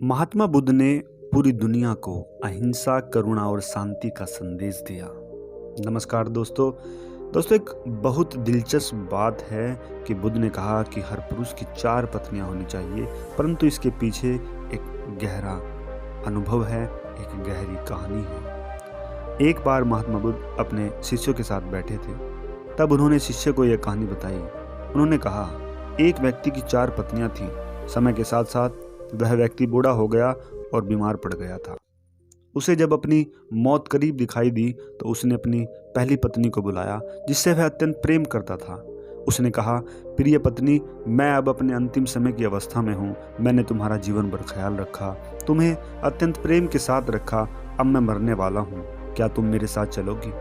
महात्मा बुद्ध ने पूरी दुनिया को अहिंसा, करुणा और शांति का संदेश दिया। नमस्कार दोस्तों। एक बहुत दिलचस्प बात है कि बुद्ध ने कहा कि हर पुरुष की 4 पत्नियां होनी चाहिए, परंतु इसके पीछे एक गहरा अनुभव है, एक गहरी कहानी है। एक बार महात्मा बुद्ध अपने शिष्यों के साथ बैठे थे, तब उन्होंने शिष्य को यह कहानी बताई। उन्होंने कहा, एक व्यक्ति की 4 पत्नियां थीं। समय के साथ साथ वह व्यक्ति बूढ़ा हो गया और बीमार पड़ गया था। उसे जब अपनी मौत करीब दिखाई दी तो उसने अपनी पहली पत्नी को बुलाया, जिससे वह अत्यंत प्रेम करता था। उसने कहा, प्रिय पत्नी, मैं अब अपने अंतिम समय की अवस्था में हूँ। मैंने तुम्हारा जीवन भर ख्याल रखा, तुम्हें अत्यंत प्रेम के साथ रखा। अब मैं मरने वाला हूँ, क्या तुम मेरे साथ चलोगी?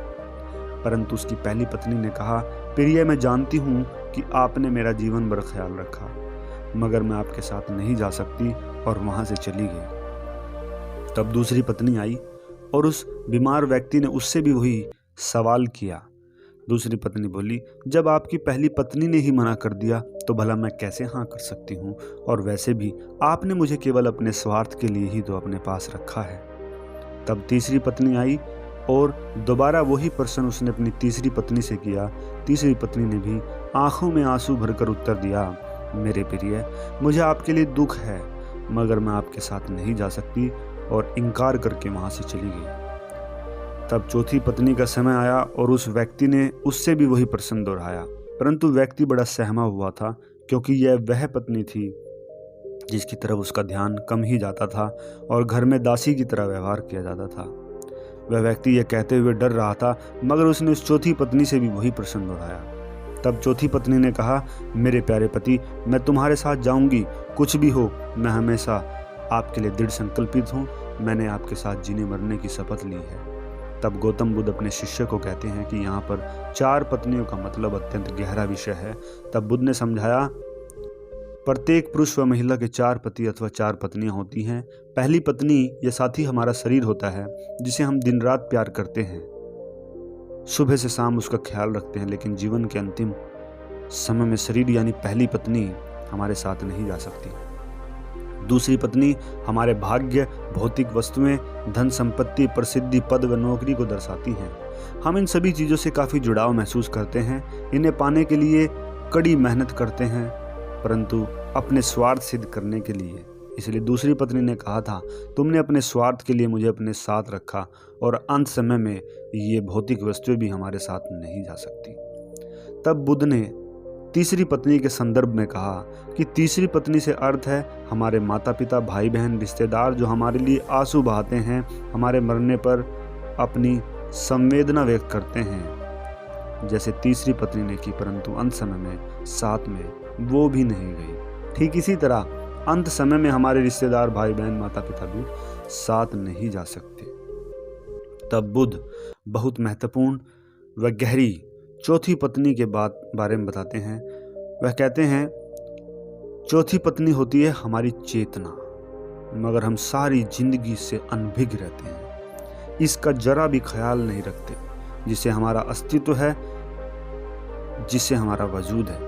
परंतु उसकी पहली पत्नी ने कहा, प्रिय, मैं जानती हूँ कि आपने मेरा जीवन भर ख्याल रखा, मगर मैं आपके साथ नहीं जा सकती, और वहां से चली गई। तब दूसरी पत्नी आई और उस बीमार व्यक्ति ने उससे भी वही सवाल किया। दूसरी पत्नी बोली, जब आपकी पहली पत्नी ने ही मना कर दिया तो भला मैं कैसे हाँ कर सकती हूँ? और वैसे भी आपने मुझे केवल अपने स्वार्थ के लिए ही तो अपने पास रखा है। तब तीसरी पत्नी आई और दोबारा वही प्रश्न उसने अपनी तीसरी पत्नी से किया। तीसरी पत्नी ने भी आंखों में आंसू भरकर उत्तर दिया, मेरे प्रिय, मुझे आपके लिए दुख है, मगर मैं आपके साथ नहीं जा सकती, और इनकार करके वहां से चली गई। तब चौथी पत्नी का समय आया और उस व्यक्ति ने उससे भी वही प्रश्न दोहराया, परंतु व्यक्ति बड़ा सहमा हुआ था, क्योंकि यह वह पत्नी थी जिसकी तरफ उसका ध्यान कम ही जाता था और घर में दासी की तरह व्यवहार किया जाता था। वह व्यक्ति यह कहते हुए डर रहा था, मगर उसने उस चौथी पत्नी से भी वही प्रश्न दोहराया। तब चौथी पत्नी ने कहा, मेरे प्यारे पति, मैं तुम्हारे साथ जाऊंगी, कुछ भी हो, मैं हमेशा आपके लिए दृढ़ संकल्पित हूँ। मैंने आपके साथ जीने मरने की शपथ ली है। तब गौतम बुद्ध अपने शिष्य को कहते हैं कि यहाँ पर 4 पत्नियों का मतलब अत्यंत गहरा विषय है। तब बुद्ध ने समझाया, प्रत्येक पुरुष व महिला के 4 पति अथवा 4 पत्नियां होती हैं। पहली पत्नी या साथी हमारा शरीर होता है, जिसे हम दिन रात प्यार करते हैं, सुबह से शाम उसका ख्याल रखते हैं, लेकिन जीवन के अंतिम समय में शरीर यानी पहली पत्नी हमारे साथ नहीं जा सकती। दूसरी पत्नी हमारे भाग्य, भौतिक वस्तुएं, धन संपत्ति, प्रसिद्धि, पद व नौकरी को दर्शाती हैं। हम इन सभी चीज़ों से काफ़ी जुड़ाव महसूस करते हैं, इन्हें पाने के लिए कड़ी मेहनत करते हैं, परंतु अपने स्वार्थ सिद्ध करने के लिए। इसलिए दूसरी पत्नी ने कहा था, तुमने अपने स्वार्थ के लिए मुझे अपने साथ रखा, और अंत समय में ये भौतिक वस्तुएं भी हमारे साथ नहीं जा सकती। तब बुद्ध ने तीसरी पत्नी के संदर्भ में कहा कि तीसरी पत्नी से अर्थ है हमारे माता पिता, भाई बहन, रिश्तेदार, जो हमारे लिए आंसू बहाते हैं, हमारे मरने पर अपनी संवेदना व्यक्त करते हैं, जैसे तीसरी पत्नी ने की, परंतु अंत समय में साथ में वो भी नहीं गई। ठीक इसी तरह अंत समय में हमारे रिश्तेदार, भाई बहन, माता पिता भी साथ नहीं जा सकते। तब बुद्ध बहुत महत्वपूर्ण व गहरी चौथी पत्नी के बारे में बताते हैं। वह कहते हैं, चौथी पत्नी होती है हमारी चेतना, मगर हम सारी जिंदगी से अनभिज्ञ रहते हैं, इसका जरा भी ख्याल नहीं रखते, जिसे हमारा अस्तित्व है, जिसे हमारा वजूद है,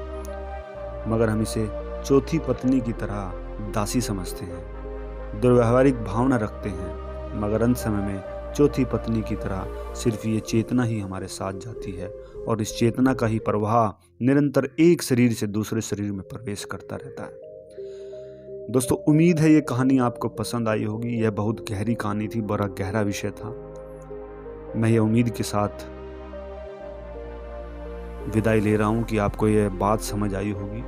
मगर हम इसे चौथी पत्नी की तरह दासी समझते हैं, दुर्व्यवहारिक भावना रखते हैं, मगर अंत समय में चौथी पत्नी की तरह सिर्फ ये चेतना ही हमारे साथ जाती है, और इस चेतना का ही प्रवाह निरंतर एक शरीर से दूसरे शरीर में प्रवेश करता रहता है। दोस्तों, उम्मीद है ये कहानी आपको पसंद आई होगी। यह बहुत गहरी कहानी थी, बड़ा गहरा विषय था। मैं ये उम्मीद के साथ विदाई ले रहा हूँ कि आपको ये बात समझ आई होगी,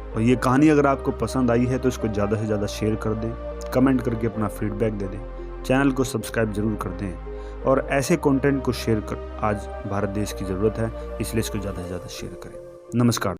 और ये कहानी अगर आपको पसंद आई है तो इसको ज़्यादा से ज़्यादा शेयर कर दें, कमेंट करके अपना फीडबैक दे दें, चैनल को सब्सक्राइब जरूर कर दें, और ऐसे कंटेंट को शेयर कर आज भारत देश की ज़रूरत है, इसलिए इसको ज़्यादा से ज़्यादा शेयर करें। नमस्कार।